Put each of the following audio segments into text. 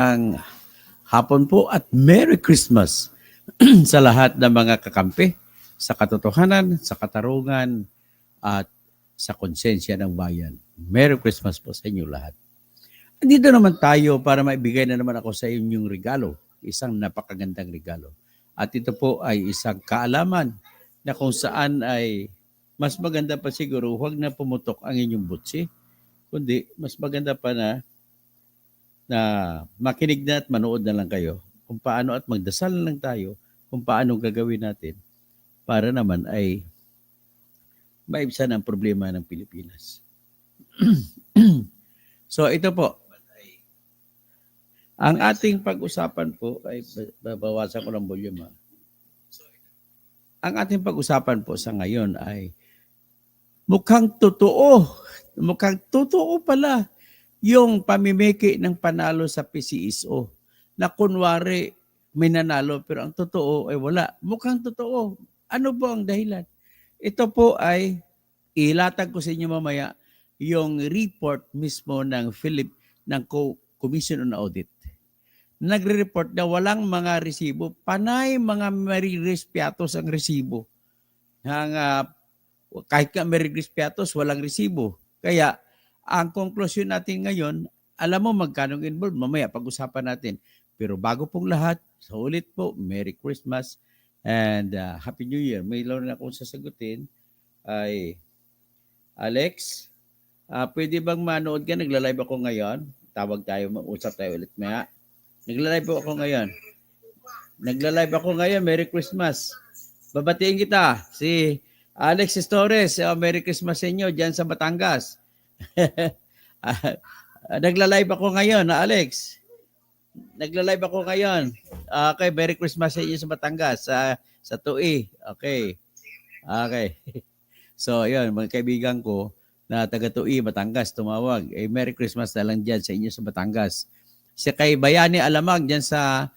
Ang hapon po at Merry Christmas sa lahat ng mga kakampi, sa katotohanan, sa katarungan, at sa konsensya ng bayan. Merry Christmas po sa inyo lahat. Dito naman tayo para maibigay na naman ako sa inyong regalo, isang napakagandang regalo. At ito po ay isang kaalaman na kung saan ay mas maganda pa siguro huwag na pumutok ang inyong butsi, kundi mas maganda pa na makinig na at manood na lang kayo kung paano at magdasal na lang tayo kung paano gagawin natin para naman ay maibsan ang problema ng Pilipinas. So ito po, ang ating pag-usapan po, ay babawasan ko ng volume. Ang ating pag-usapan po sa ngayon ay mukhang totoo pala yung pamimiki ng panalo sa PCSO na kunwari may nanalo pero ang totoo ay wala. Mukhang totoo. Ano po ang dahilan? Ito po ay ilatag ko sa inyo mamaya yung report mismo ng Commission on Audit. Nagre-report na walang mga resibo. Panay mga Merigris Piatos ang resibo. Kahit ka Merigris Piatos, walang resibo. Kaya ang konklusyon natin ngayon, alam mo magkano involved, mamaya pag-usapan natin. Pero bago pong lahat, sa ulit po, Merry Christmas and Happy New Year. May lang na akong sasagutin ay, Alex, pwede bang manood ka? Nagla-live ako ngayon. Tawag tayo, mag-usap tayo ulit maya. Nagla-live ako ngayon. Merry Christmas. Babatiin kita, si Alex Torres. Merry Christmas sa inyo dyan sa Batangas. Nagla-live ako ngayon, Alex. Nagla-live ako ngayon. Okay, Merry Christmas sa inyo sa Batangas, sa Tui. Okay. So, yun, mga kaibigan ko na taga Tui, Batangas, tumawag. Merry Christmas na lang dyan sa inyo sa Batangas. Si kay Bayani Alamag dyan sa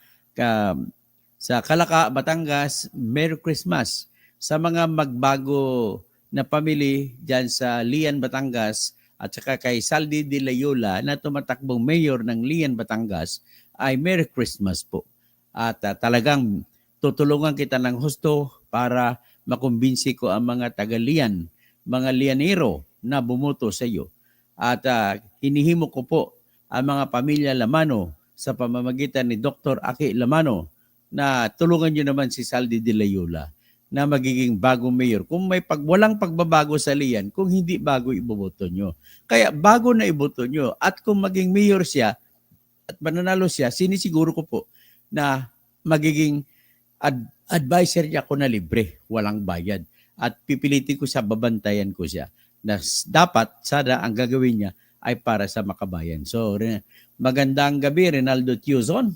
Calaca, Batangas, Merry Christmas. Sa mga magbago na pamili dyan sa Lian, Batangas, at saka kay Saldi de Loyola na tumatakbong mayor ng Lian, Batangas, ay Merry Christmas po. At talagang tutulungan kita ng husto para makumbinsi ko ang mga taga-Lian, mga Lianero na bumoto sa iyo. At hinihimo ko po ang mga pamilya Lamano sa pamamagitan ni Dr. Aki Lamano na tulungan nyo naman si Saldi de Loyola na magiging bagong mayor. Kung may walang pagbabago sa Lian, kung hindi bago, iboboto nyo. Kaya bago na iboto nyo. At kung maging mayor siya at mananalo siya, sinisiguro ko po na magiging advisor niya ako na libre, walang bayad. At pipilitin ko siya, babantayan ko siya. Na dapat, sana ang gagawin niya ay para sa makabayan. So, magandang gabi, Rinaldo Tiuzon.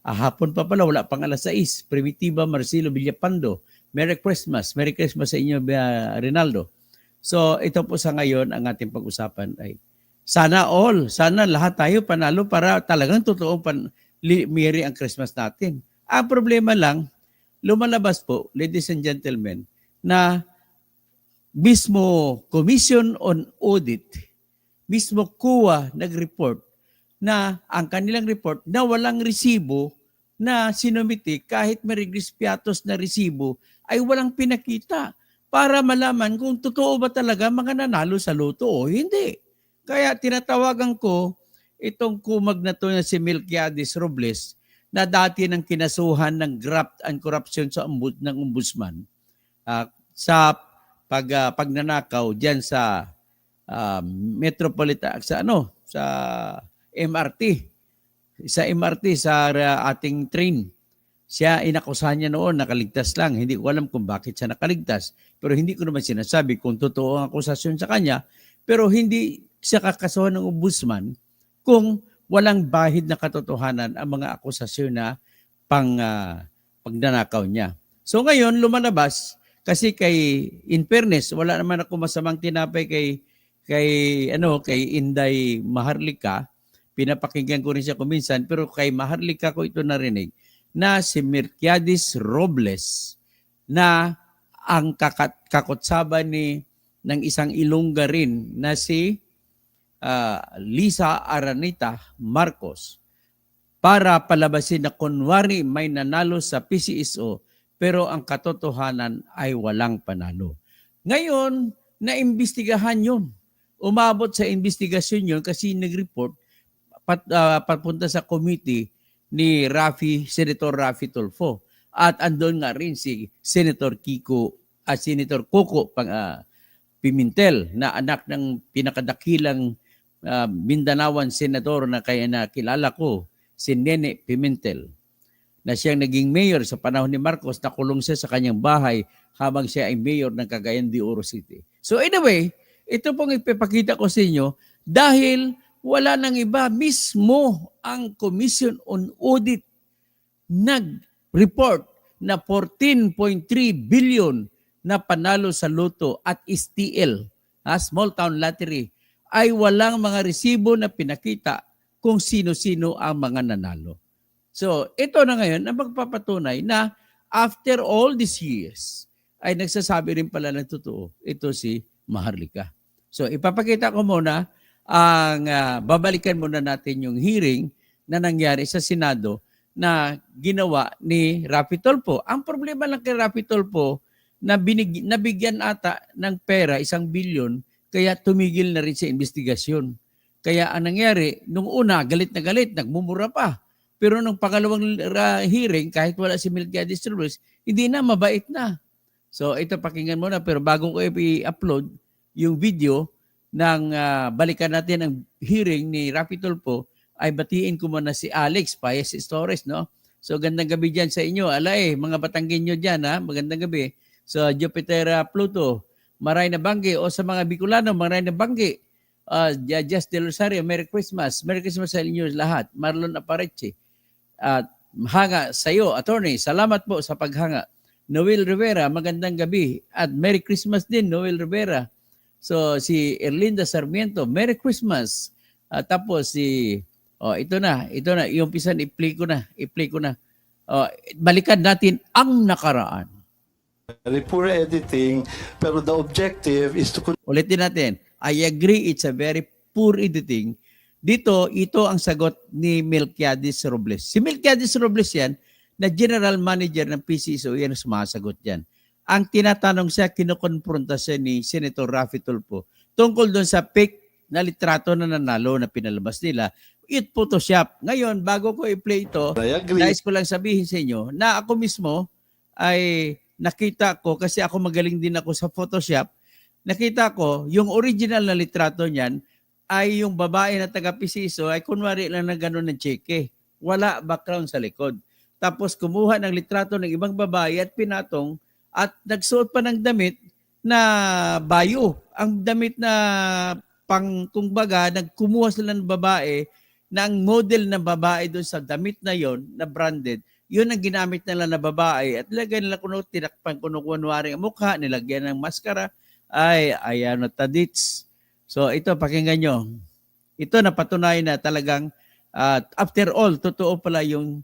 Hapon pa pala, wala pang alas 6. Primitiva Marcelo Villapando. Merry Christmas. Merry Christmas sa inyo, Rinaldo. So, ito po sa ngayon, ang ating pag-usapan ay sana lahat tayo panalo para talagang totoo Merry ang Christmas natin. Ang problema lang, lumalabas po, ladies and gentlemen, na mismo Commission on Audit, mismo COA nag-report na ang kanilang report na walang resibo na sinumiti kahit Merigris Piatos na resibo ay walang pinakita para malaman kung totoo ba talaga mga nanalo sa loto o hindi. Kaya tinatawagan ko itong kumag na to na si Melquiades Robles na dati nang kinasuhan ng graft and corruption sa ng ombudsman sa pagnanakaw diyan sa Metropolitan sa MRT. Sa MRT sa ating train. Siya inakusahan niya noon, nakaligtas lang. Hindi ko alam kung bakit siya nakaligtas. Pero hindi ko naman sinasabi kung totoo ang akusasyon sa kanya. Pero hindi siya kakasuhan ng ombudsman kung walang bahid na katotohanan ang mga akusasyon na pagnanakaw niya. So ngayon, lumalabas, kasi in fairness, wala naman ako masamang tinapay kay Inday Maharlika. Pinapakinggan ko rin siya kuminsan, pero kay Maharlika ko ito narinig, na si Melquiades Robles, na ang kakotsaban ng isang Ilongga rin, na si Lisa Aranita Marcos para palabasin na kunwari may nanalo sa PCSO pero ang katotohanan ay walang panalo. Ngayon, naimbestigahan yun. Umabot sa investigasyon yun kasi nag-report papunta sa committee ni Senator Raffy Tulfo. At andun nga rin si Senator Senator Coco Pimentel na anak ng pinakadakilang Mindanaoan senador na kaya nakilala ko, si Nene Pimentel, na siyang naging mayor sa panahon ni Marcos, nakulong siya sa kanyang bahay habang siya ay mayor ng Cagayan de Oro City. So anyway, ito pong ipapakita ko sa inyo dahil wala nang iba, mismo ang Commission on Audit nag-report na 14.3 billion na panalo sa loto at STL, Small Town Lottery, ay walang mga resibo na pinakita kung sino-sino ang mga nanalo. So, ito na ngayon na magpapatunay na after all these years, ay nagsasabi rin pala ng totoo. Ito si Maharlika. So, ipapakita ko muna babalikan muna natin yung hearing na nangyari sa Senado na ginawa ni Raffy Tulfo. Ang problema lang kay Raffy Tulfo, nabigyan ata ng pera 1 bilyon, kaya tumigil na rin sa investigasyon. Kaya ang nangyari, nung una, galit na galit, nagmumura pa. Pero nung pangalawang hearing, kahit wala si Melquiades Robles, hindi na, mabait na. So ito, pakinggan mo na. Pero bago ko i-upload yung video ng balikan natin ang hearing ni Raffy Tulfo, ay batiin ko muna si Alex Paez Torres, no? So gandang gabi dyan sa inyo. Alay, mga Batanggenyo dyan, ha? Magandang gabi. So Jupiter Pluto, Maray na Banggi, o sa mga Bicolano, Maray na Banggi. Just Del Rosario, Merry Christmas. Merry Christmas sa inyo lahat. Marlon Apareche. Hanga sa iyo, attorney. Salamat po sa paghanga. Noel Rivera, magandang gabi. At Merry Christmas din, Noel Rivera. So si Erlinda Sarmiento, Merry Christmas. Tapos ito na, yung pisan i-play ko na. Balikan natin ang nakaraan. Very poor editing, pero the objective is to... Ulitin natin. I agree, it's a very poor editing. Dito, ito ang sagot ni Melquiades Robles. Si Melquiades Robles yan, na general manager ng PCSO, yan ang sumasagot yan. Ang tinatanong siya, kinukonfronta siya ni Senator Raffy Tulfo tungkol doon sa fake na litrato na nanalo na pinalabas nila. It Photoshop. Ngayon, bago ko i-play ito, nais ko lang sabihin sa inyo na ako mismo ay nakita ko, kasi ako magaling din ako sa Photoshop, nakita ko yung original na litrato niyan ay yung babae na taga-PCSO ay kunwari lang na gano'n ng cheque. Wala background sa likod. Tapos kumuha ng litrato ng ibang babae at pinatong at nagsuot pa ng damit na bayo. Ang damit na kumbaga, nagkumuha sila ng babae na ang model ng babae doon sa damit na yon na branded, yun ang ginamit nila na babae at nilagyan nila tinakpan kunwari ang mukha, nilagyan ng maskara, ayan na tadits. So ito, pakinggan nyo. Ito napatunay na talagang after all, totoo pala yung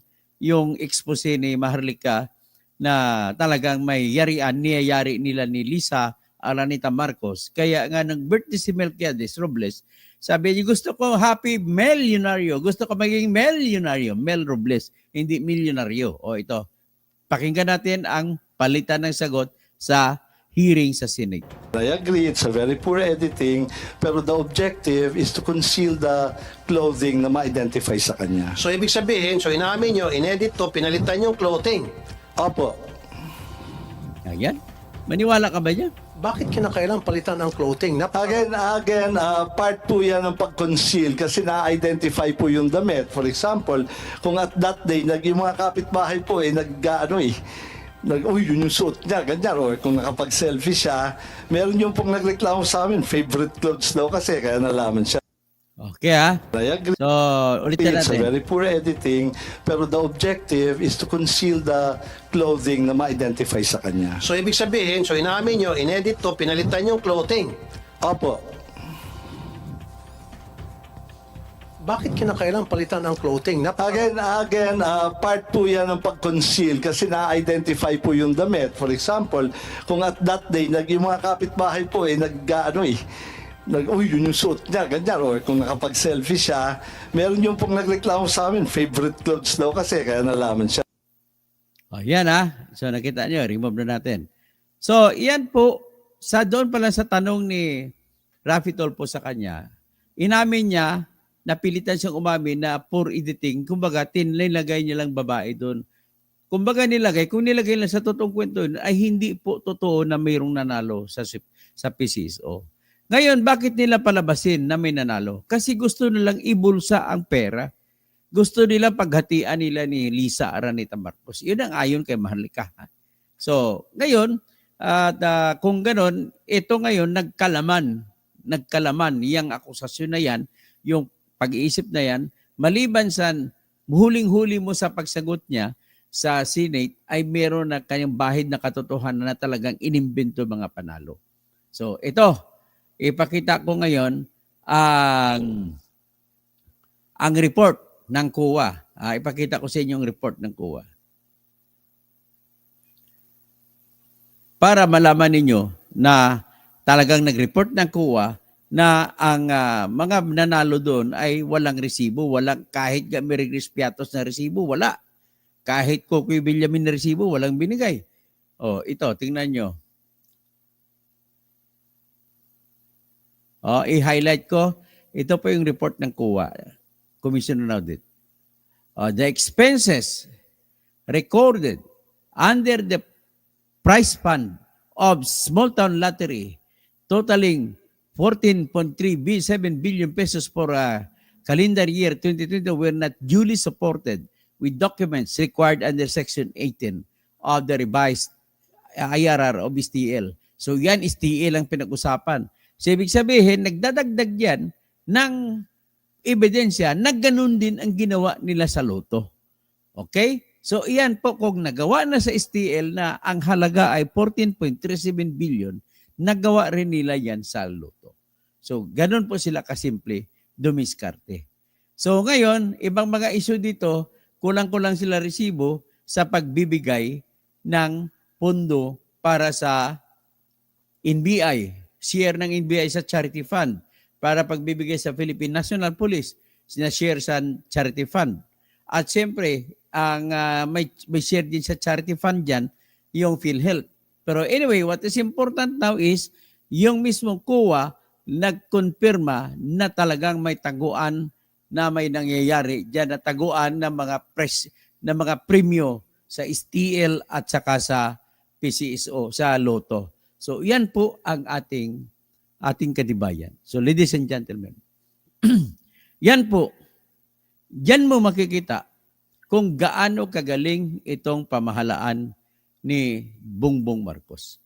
expose ni Maharlika na talagang may niyayari nila ni Lisa Aranita Marcos. Kaya nga nang birthday si Melquiades Robles, sabi niya, gusto ko happy milyonaryo. Gusto ko maging milyonaryo. Mel Robles, hindi milyonaryo. O ito, pakinggan natin ang palitan ng sagot sa hearing sa Senate. I agree, it's a very poor editing, pero the objective is to conceal the clothing na ma-identify sa kanya. So ibig sabihin, inamin nyo, inedit to, pinalitan yung clothing. Opo. Ayan. Maniwala ka ba niya? Bakit kinakailangan palitan ang clothing? Again, part po yan ng pag-conceal kasi na-identify po yung damit. For example, kung at that day, yung mga kapitbahay po yun yung suot niya, ganyan. Or kung nakapag-selfie siya, meron yung pong nagreklamo sa amin, favorite clothes daw kasi, kaya nalaman siya. Okay ha? I agree. So, ulitin It's a natin. very poor editing, pero the objective is to conceal the clothing na ma-identify sa kanya. So ibig sabihin, inamin nyo, inedit to, pinalitan yung clothing. Opo. Bakit kinakailangan palitan ang clothing? Again, part po yan ng pag-conceal kasi na-identify po yung damit. For example, kung at that day, yung mga kapitbahay po uy, yun yung suot niya, ganyan. O kung nakapag-selfie siya, meron yung pong nagreklamo sa amin, favorite clothes daw kasi, kaya nalaman siya. O, yan So, nakita nyo, remove na natin. So, yan po, doon pala sa tanong ni Raffy Tulfo sa kanya, inamin niya, napilitan siyang umamin na poor editing, kumbaga, nilagay niya lang babae doon. Kumbaga kung nilagay lang sa totoong kwento yun, ay hindi po totoo na mayroong nanalo sa PCSO. Ngayon, bakit nila palabasin na may nanalo? Kasi gusto nilang ibulsa ang pera. Gusto nila paghatian nila ni Lisa Araneta Marcos. Yun ang ayon kay Maharlika. So, ngayon, kung ganon, ito ngayon nagkalaman yung akusasyon na yan, yung pag-iisip na yan, maliban sa huling-huli mo sa pagsagot niya sa Senate, ay meron na kanyang bahid na katotohanan na talagang inimbento mga panalo. So, ito, ipakita ko ngayon ang report ng COA. Ipakita ko sa inyo yung report ng COA. Para malaman ninyo na talagang nag-report ng COA na ang mga nanalo doon ay walang resibo, walang kahit Merigris Piatos na resibo, wala. Kahit Cocoy Villamin na resibo, walang binigay. O, ito, tingnan nyo. O, i-highlight ko. Ito po yung report ng COA, Commission on Audit. The expenses recorded under the prize fund of Small Town Lottery totaling 14.37 billion pesos for calendar year 2020 were not duly supported with documents required under Section 18 of the revised IRR of STL. So yan, STL ang pinag-usapan. So ibig sabihin, nagdadagdag yan ng ebidensya na ganun din ang ginawa nila sa loto. Okay? So iyan po, kung nagawa na sa STL na ang halaga ay 14.37 billion, nagawa rin nila yan sa loto. So ganun po sila kasimple dumiskarte. So ngayon, ibang mga issue dito, kulang-kulang sila resibo sa pagbibigay ng pondo para sa NBI, share ng NBI sa charity fund, para pagbibigay sa Philippine National Police, share sa charity fund. At siyempre, ang may share din sa charity fund dyan, yung PhilHealth. Pero anyway, what is important now is, yung mismong COA nagkonfirma na talagang may taguan na may nangyayari dyan, na taguan ng mga premyo sa STL at saka sa PCSO, sa Lotto. So yan po ang ating katibayan. So ladies and gentlemen, yan po, yan mo makikita kung gaano kagaling itong pamahalaan ni Bongbong Marcos.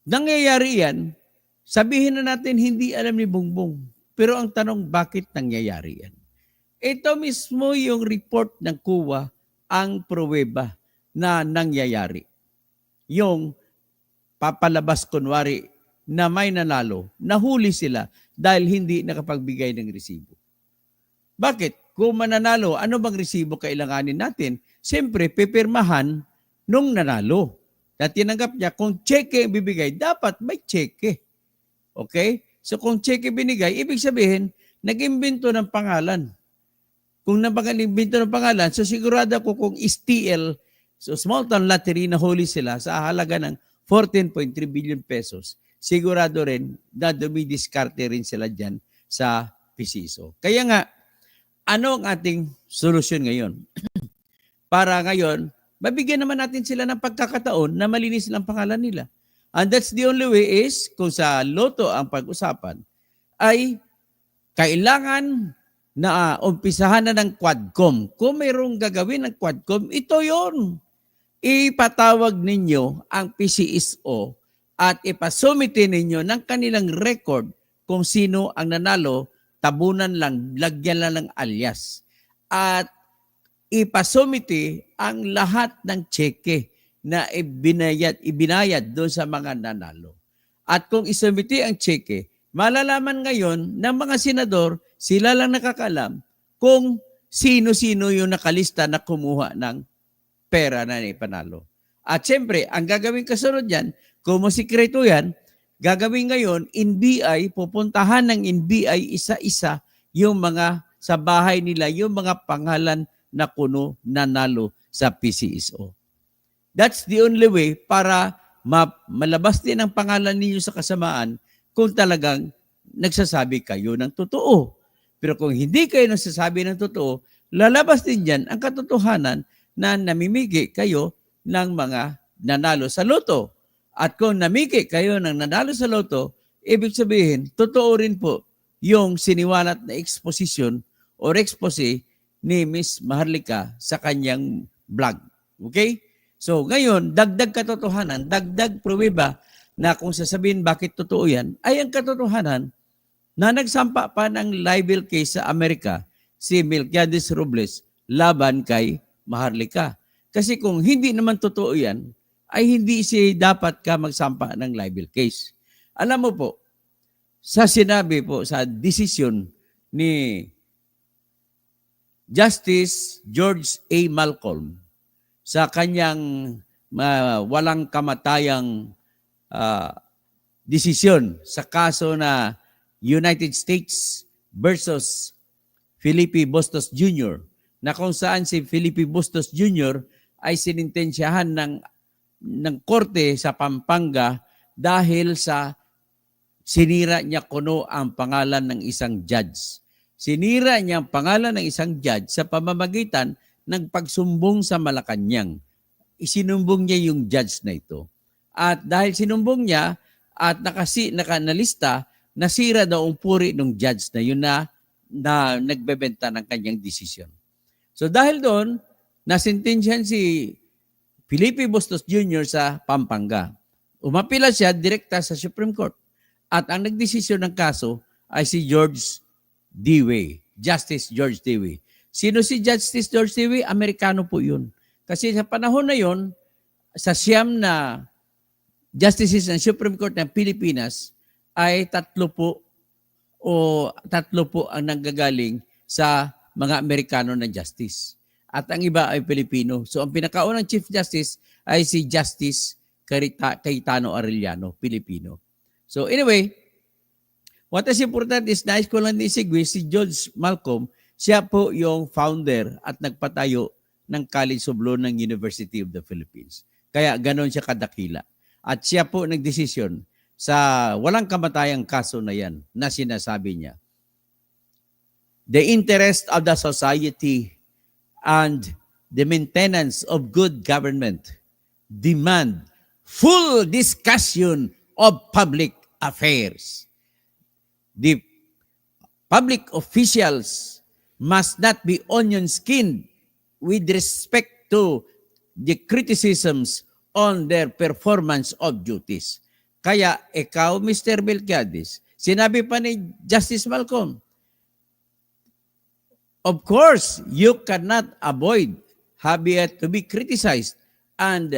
Nangyayari yan, sabihin na natin hindi alam ni Bongbong. Pero ang tanong, bakit nangyayari yan? Ito mismo yung report ng COA ang pruweba na nangyayari. Yung papalabas kunwari na may nanalo, nahuli sila dahil hindi nakapagbigay ng resibo. Bakit? Kung mananalo, ano bang resibo kailanganin natin? Siyempre, pipirmahan nung nanalo. Na tinanggap niya, kung cheque ang bibigay, dapat may cheque. Okay? So kung cheque binigay, ibig sabihin, nag-imbento ng pangalan. Kung nag-imbento ng pangalan, so sigurado ko kung STL, so Small Town Lottery, na huli sila sa halaga ng 14.3 billion pesos, sigurado rin na dumidiskarte rin sila dyan sa PCSO. Kaya nga, ano ang ating solusyon ngayon? Para ngayon, mabigyan naman natin sila ng pagkakataon na malinis lang pangalan nila. And that's the only way is, kung sa Lotto ang pag-usapan, ay kailangan na umpisahan na ng Quadcom. Kung mayroong gagawin ng Quadcom, ito yon. Ipatawag ninyo ang PCSO at ipasumite ninyo ng kanilang record kung sino ang nanalo, tabunan lang, lagyan lang ng alias. At ipasumite ang lahat ng cheque na ibinayad doon sa mga nanalo. At kung isumite ang cheque, malalaman ngayon ng mga senador, sila lang nakakalam kung sino-sino yung nakalista na kumuha ng pera na ipanalo. At siyempre, ang gagawin kasunod yan, kung masikreto yan, gagawin ngayon, NBI, pupuntahan ng NBI isa-isa yung mga sa bahay nila, yung mga pangalan na kuno nanalo sa PCSO. That's the only way para malabas din ang pangalan ninyo sa kasamaan kung talagang nagsasabi kayo ng totoo. Pero kung hindi kayo nagsasabi ng totoo, lalabas din dyan ang katotohanan na namimigay kayo ng mga nanalo sa loto. At kung namigay kayo ng nanalo sa loto, ibig sabihin, totoo rin po yung siniwalat na exposition or expose ni Miss Maharlika sa kanyang vlog. Okay? So ngayon, dagdag katotohanan, dagdag pruweba na kung sasabihin bakit totoo yan, ay ang katotohanan na nagsampa pa ng libel case sa Amerika si Melquiades Robles laban kay Maharlika. Kasi kung hindi naman totoo yan, ay hindi siya dapat ka magsampa ng libel case. Alam mo po, sa sinabi po, sa desisyon ni Justice George A. Malcolm sa kanyang walang kamatayang desisyon sa kaso na United States versus Felipe Bustos Jr., na kung saan si Felipe Bustos Jr. ay sinintensyahan ng korte sa Pampanga dahil sa sinira niya kuno ang pangalan ng isang judge. Sinira niya ang pangalan ng isang judge sa pamamagitan ng pagsumbong sa Malacanang. Isinumbong niya yung judge na ito. At dahil sinumbong niya at nakanalista, nasira daw ang puri ng judge na yun na nagbebenta ng kanyang desisyon. So dahil doon, nasintensyahan si Felipe Bustos Jr. sa Pampanga. Umapila siya direkta sa Supreme Court. At ang nagdesisyon ng kaso ay si George Dewey, Justice George Dewey. Sino si Justice George Dewey? Amerikano po yun. Kasi sa panahon na yun, sa siyam na justices ng Supreme Court ng Pilipinas, ay tatlo po ang nanggagaling sa mga Amerikano na justice. At ang iba ay Pilipino. So ang pinakaunang Chief Justice ay si Justice Cayetano Arellano, Pilipino. So anyway, what is important is nais ko lang isigwi si George Malcolm, siya po yung founder at nagpatayo ng College of Law ng University of the Philippines. Kaya ganon siya kadakila. At siya po nagdesisyon sa walang kamatayang kaso na yan na sinasabi niya. The interest of the society and the maintenance of good government demand full discussion of public affairs. The public officials must not be onion-skinned with respect to the criticisms on their performance of duties. Kaya ikaw, Mr. Melquiades, sinabi pa ni Justice Malcolm, of course, you cannot avoid having to be criticized. And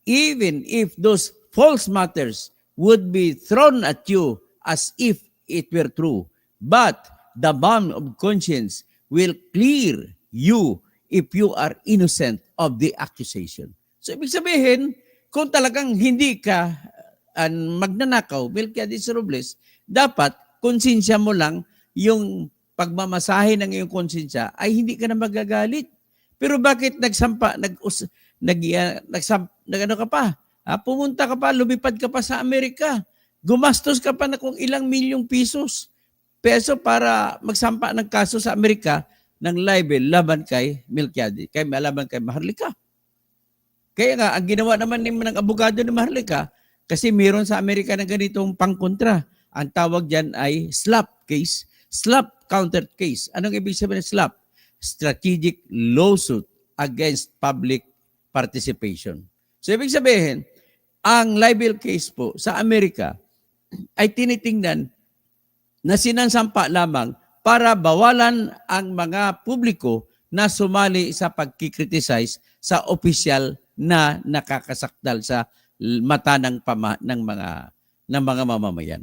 even if those false matters would be thrown at you as if it were true, but the balm of conscience will clear you if you are innocent of the accusation. So, ibig sabihin, kung talagang hindi ka magnanakaw, Melquiades Robles, dapat konsensya mo lang yung pagmamasahe ng iyong konsensya ay hindi ka na magagalit. Pero bakit pumunta ka pa, lumipad ka pa sa Amerika, gumastos ka pa na kung ilang milyong peso para magsampa ng kaso sa Amerika ng libel laban kay Melquiades, laban kay Maharlika. Kaya nga, ang ginawa naman ng abogado ni Maharlika, kasi mayroon sa Amerika na ganitong pangkontra. Ang tawag dyan ay SLAP case, SLAP counter case. Anong ibig sabihin ng SLAP? Strategic lawsuit against public participation. So ibig sabihin, ang libel case po sa Amerika ay tinitingnan na sinansampa lamang para bawalan ang mga publiko na sumali sa pagkikriticize sa opisyal na nakakasakdal sa mata ng mga mamamayan.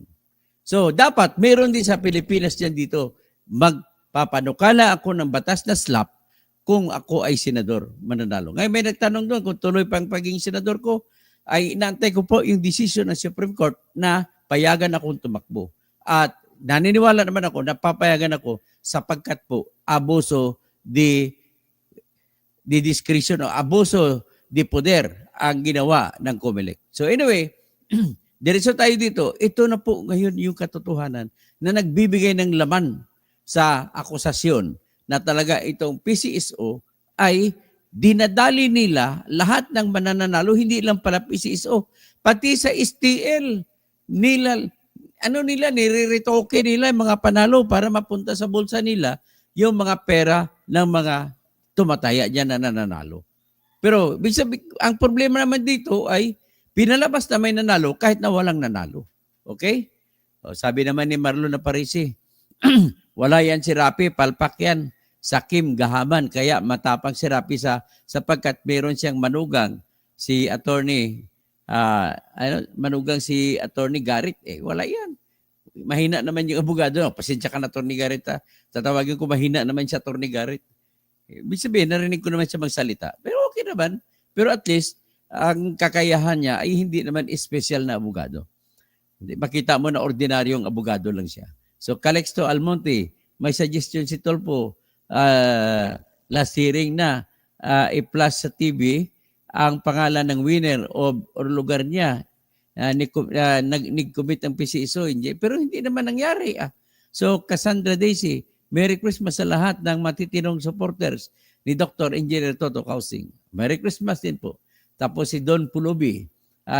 So dapat meron din sa Pilipinas diyan dito, magpapanukala ako ng batas na SLAP kung ako ay senador mananalo. Ngayon may nagtanong doon kung tuloy pang pagiging senador ko, ay inaantay ko po yung decision ng Supreme Court na payagan akong tumakbo. At naniniwala naman ako, napapayagan ako sapagkat po abuso di discretion o abuso di poder ang ginawa ng COMELEC. So anyway, diretso tayo dito. Ito na po ngayon yung katotohanan na nagbibigay ng laman sa akusasyon na talaga itong PCSO ay dinadali nila lahat ng mananalo, hindi lang pala PCSO, pati sa STL nila, nire-retoke nila yung mga panalo para mapunta sa bulsa nila yung mga pera ng mga tumataya dyan na nananalo. Pero ang problema naman dito ay pinalabas na may nanalo kahit na walang nanalo. Okay? O, sabi naman ni Marlon na Parisi, wala yan si Rapi, palpak yan. Sa Kim Gahaman, kaya matapang si Rapi sapagkat meron siyang manugang si attorney manugang si attorney Garrett. Wala yan. Mahina naman yung abogado. Pasensya ka na, attorney Garrett. Tatawagin ko mahina naman si attorney Garrett. Ibig sabihin, narinig ko naman siya magsalita. Pero okay naman. Pero at least, ang kakayahan niya ay hindi naman special na abogado. Makita mo na ordinaryong abogado lang siya. So, Calixto Almonte, may suggestion si Tolpo, last hearing na i-plus sa TV ang pangalan ng winner o lugar niya nag-commit ng PCSO. Pero hindi naman nangyari. So, Cassandra Daisy, Merry Christmas sa lahat ng matitinong supporters ni Dr. Engineer Toto Kausing. Merry Christmas din po. Tapos si Don Pulubi,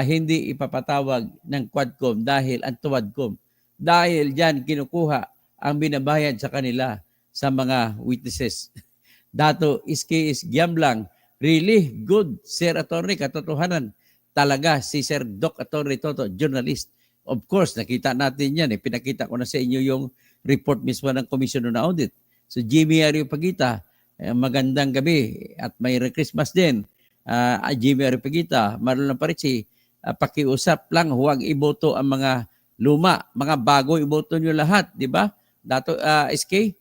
hindi ipapatawag ng Quadcom dahil ang Tuwadcom. Dahil dyan kinukuha ang binabayad sa kanila sa mga witnesses. Dato is Giamblang, really good, Sir Attorney, katotohanan. Talaga si Sir Doc Attorney Toto, journalist. Of course, nakita natin yan. Pinakita ko na sa inyo yung report mismo ng Komisyon ng Audit. So Jimmy Ariopagita, magandang gabi at Merry Christmas din. Jimmy Ariopagita, Marlon Parisi, pakiusap lang, huwag iboto ang mga luma, mga bago, iboto nyo lahat, di ba? Dato SK,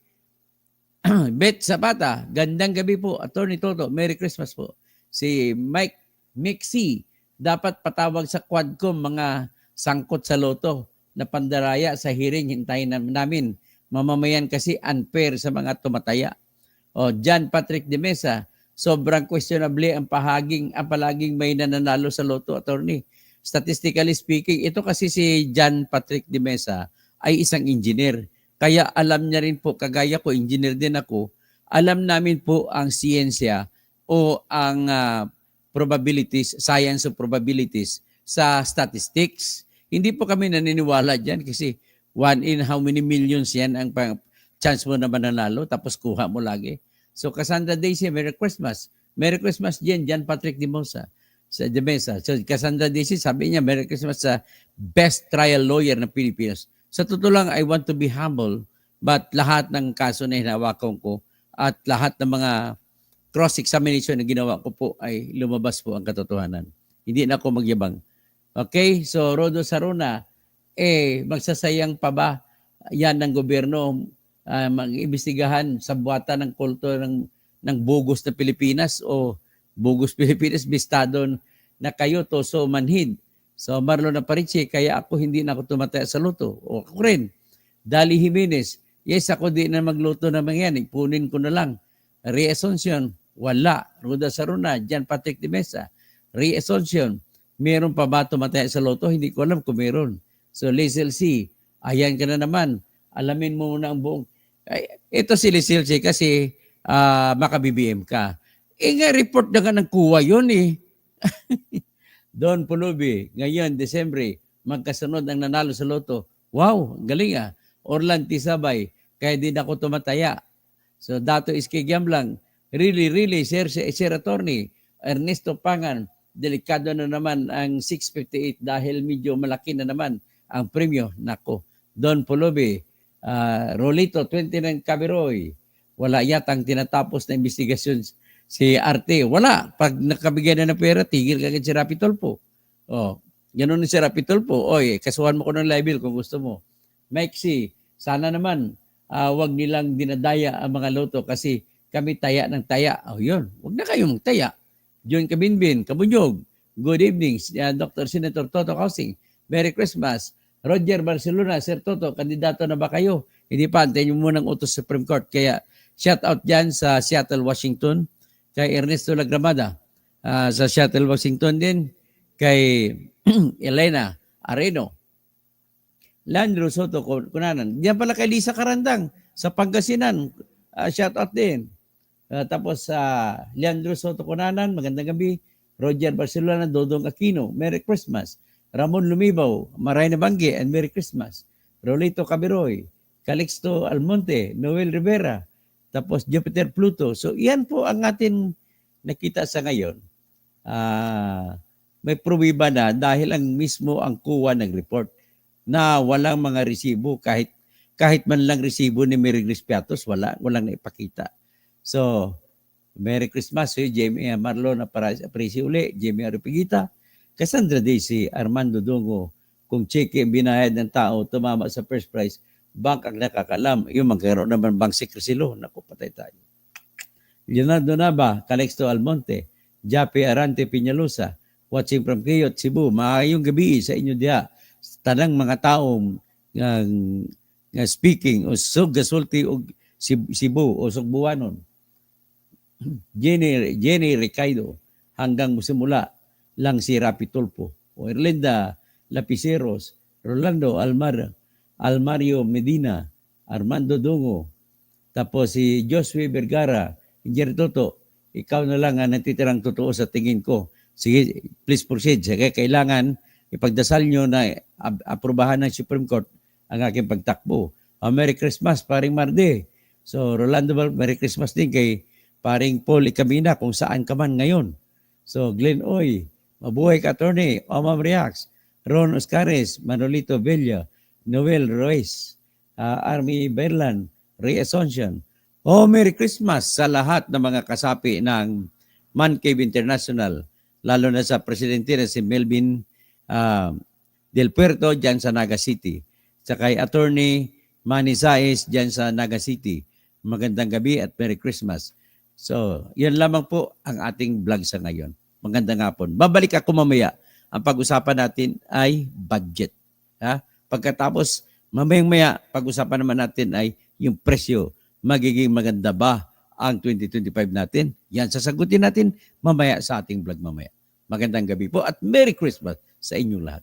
Bet Zapata, gandang gabi po, Attorney Toto, Merry Christmas po. Si Mike Mixi, dapat patawag sa Quadcom mga sangkot sa loto na pandaraya sa hearing, hintayin namin. Mamamayan kasi unfair sa mga tumataya. O John Patrick de Mesa, sobrang questionable ang palaging may nananalo sa loto, Attorney. Statistically speaking, ito kasi si John Patrick de Mesa ay isang engineer. Kaya alam niya rin po, kagaya ko, engineer din ako, alam namin po ang siyensya o ang probabilities, science of probabilities sa statistics. Hindi po kami naniniwala dyan kasi 1 in how many millions yan ang chance mo na mananalo tapos kuha mo lagi. So Cassandra Daisy, Merry Christmas. Merry Christmas din, John Patrick de Mesa. Sa Mesa. So Cassandra Daisy, sabi niya, Merry Christmas sa best trial lawyer ng Pilipinas. Sa totoo lang, I want to be humble, but lahat ng kaso na hinawakan ko at lahat ng mga cross-examination na ginawa ko po ay lumabas po ang katotohanan. Hindi na ako magyabang. Okay? So, Rodo Saruna, magsasayang pa ba yan ng gobyerno mag-imbestigahan sa buwatan ng kulto ng bogus na Pilipinas o bogus Pilipinas, bistado na kayo to so manhid. So Marlon na Parisi, kaya ako hindi na ako tumataya sa luto. O ako rin. Dali Jimenez, yes, ako di na magluto na mga yan. Ipunin ko na lang. Re-Asuncion, wala. Ruda Saruna, John Patrick de Mesa. Re-Asuncion, meron pa ba tumataya sa luto? Hindi ko alam kung meron. So Lizel C, ayan ka na naman. Alamin mo muna ang buong. Ito si Lizel C kasi maka-BBM ka. Nga report na ka ng kuwa yun eh. Don Pulubi, ngayon, Desembre, magkasunod ang nanalo sa loto. Wow, galing Orlan Tisabay, kaya din ako tumataya. So, Dato Iski Giamblang, really, Sir Attorney, Ernesto Pangan, delikado na naman ang 658 dahil medyo malaki na naman ang premyo. Nako, Don Pulubi, Rolito, 29 Cabiroy, wala yatang tinatapos na investigasyon si Arte. Wala. Pag nakabigay na ng pera, tigil kagad si Rapi Tulfo. Ganun si Rapi Tulfo. Kasuhan mo ko ng libel kung gusto mo. Mike C, sana naman wag nilang dinadaya ang mga loto kasi kami taya ng taya. Yun. Wag na kayong taya. John Kabinbin, Kabunyog. Good evening, Dr. Senator Toto Kausing. Merry Christmas. Roger Barcelona, Sir Toto, kandidato na ba kayo? Hindi pa, antayin nyo munang utos sa Supreme Court. Kaya shout out dyan sa Seattle, Washington, kay Ernesto Lagramada, sa Seattle, Washington din, kay Elena Areno, Landro Soto, Kunanan. Diyan pala kay Lisa Karandang sa Pangasinan. Shout out din. Tapos Leandro Soto Kunanan, magandang gabi. Roger Barcelona, Dodong Aquino, Merry Christmas. Ramon Lumibaw, Maray Nabangge, and Merry Christmas. Rolito Cabiroy, Calixto Almonte, Noel Rivera, tapos Jupiter Pluto. So iyan po ang atin nakita sa ngayon. May pruwiba na dahil ang mismo ang kuha ng report na walang mga resibo, kahit man lang resibo ni Mary Grace Piatos, walang naipakita. So, Merry Christmas, Jamie Marlon Aparici uli, Jamie Aripigita, Cassandra Daisy, Armando Dongo, kung cheque binayad ng tao, tumama sa first prize, bank ang nakakalam, yung magkaroon naman bank secrecy law, naku, patay tayo. Leonardo Nava, Calixto Almonte, Jape Arante Piñalosa, watching from Kiyot, Cebu, maayong gabi sa inyo diha, tanang mga taong speaking o gasulti o Cebu o Sugbuanon. Jenny Ricardo hanggang musimula lang si Rapi Tulpo o Erlinda Lapiceros, Rolando Almario Medina, Armando Dongo, tapos si Josue Vergara, Engineer Toto, ikaw na lang ang natitirang totoo sa tingin ko. Sige, please proceed. Sige, kailangan ipagdasal nyo na aprubahan ng Supreme Court ang aking pagtakbo. Merry Christmas, paring Marde. So, Rolando, Merry Christmas din kay paring Paul Icabina kung saan ka man ngayon. So, Glenn Oy, mabuhay ka, attorney, Omam Reacts, Ron Oscares, Manolito Villa, Noel Ruiz, Army Berlan, Ray Asuncion. Merry Christmas sa lahat ng mga kasapi ng Man Cave International, lalo na sa presidente na si Melvin Del Puerto dyan sa Naga City. Sa kay Attorney Manny Saez dyan sa Naga City. Magandang gabi at Merry Christmas. So, yan lamang po ang ating vlog sa ngayon. Magandang hapon. Babalik ako mamaya. Ang pag-usapan natin ay budget. Pagkatapos, mamayang-maya, pag-usapan naman natin ay yung presyo. Magiging maganda ba ang 2025 natin? Yan, sasagutin natin mamaya sa ating vlog mamaya. Magandang gabi po at Merry Christmas sa inyong lahat.